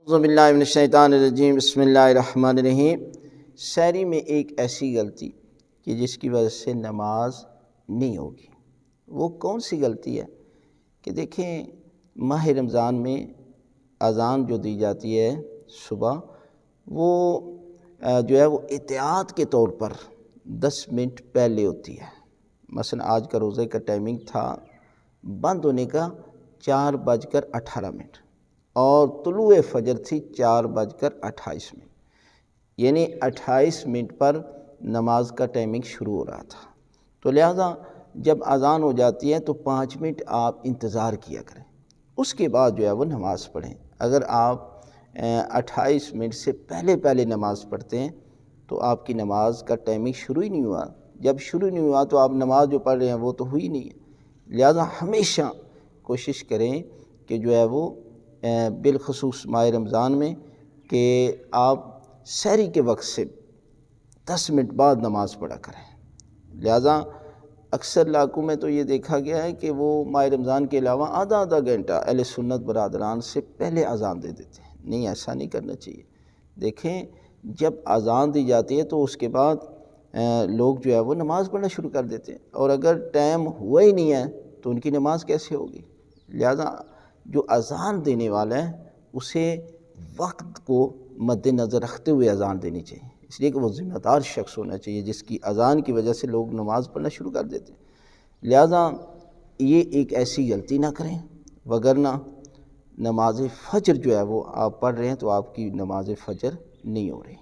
اعوذ باللہ من الشیطان الرجیم، بسم اللہ الرحمن الرحیم۔ سحری میں ایک ایسی غلطی کہ جس کی وجہ سے نماز نہیں ہوگی، وہ کون سی غلطی ہے کہ دیکھیں ماہ رمضان میں اذان جو دی جاتی ہے صبح، وہ جو ہے وہ احتیاط کے طور پر 10 منٹ پہلے ہوتی ہے۔ مثلا آج کا روزے کا ٹائمنگ تھا بند ہونے کا 4:18 اور طلوع فجر تھی 4:28، یعنی 28 منٹ پر نماز کا ٹائمنگ شروع ہو رہا تھا۔ تو لہٰذا جب اذان ہو جاتی ہے تو 5 منٹ آپ انتظار کیا کریں، اس کے بعد جو ہے وہ نماز پڑھیں۔ اگر آپ 28 منٹ سے پہلے نماز پڑھتے ہیں تو آپ کی نماز کا ٹائمنگ شروع ہی نہیں ہوا۔ جب شروع نہیں ہوا تو آپ نماز جو پڑھ رہے ہیں وہ تو ہوئی نہیں ہے۔ لہٰذا ہمیشہ کوشش کریں کہ جو ہے وہ بالخصوص ماہ رمضان میں کہ آپ سحری کے وقت سے 10 منٹ بعد نماز پڑھا کریں۔ لہٰذا اکثر علاقوں میں تو یہ دیکھا گیا ہے کہ وہ ماہ رمضان کے علاوہ آدھا گھنٹہ اہل سنت برادران سے پہلے اذان دے دیتے ہیں۔ نہیں، ایسا نہیں کرنا چاہیے۔ دیکھیں جب اذان دی جاتی ہے تو اس کے بعد لوگ جو ہے وہ نماز پڑھنا شروع کر دیتے ہیں، اور اگر ٹائم ہوا ہی نہیں ہے تو ان کی نماز کیسے ہوگی؟ لہٰذا جو اذان دینے والا ہے اسے وقت کو مد نظر رکھتے ہوئے اذان دینی چاہیے، اس لیے کہ وہ ذمہ دار شخص ہونا چاہیے جس کی اذان کی وجہ سے لوگ نماز پڑھنا شروع کر دیتے ہیں۔ لہٰذا یہ ایک ایسی غلطی نہ کریں، وگرنہ نماز فجر جو ہے وہ آپ پڑھ رہے ہیں تو آپ کی نماز فجر نہیں ہو رہی۔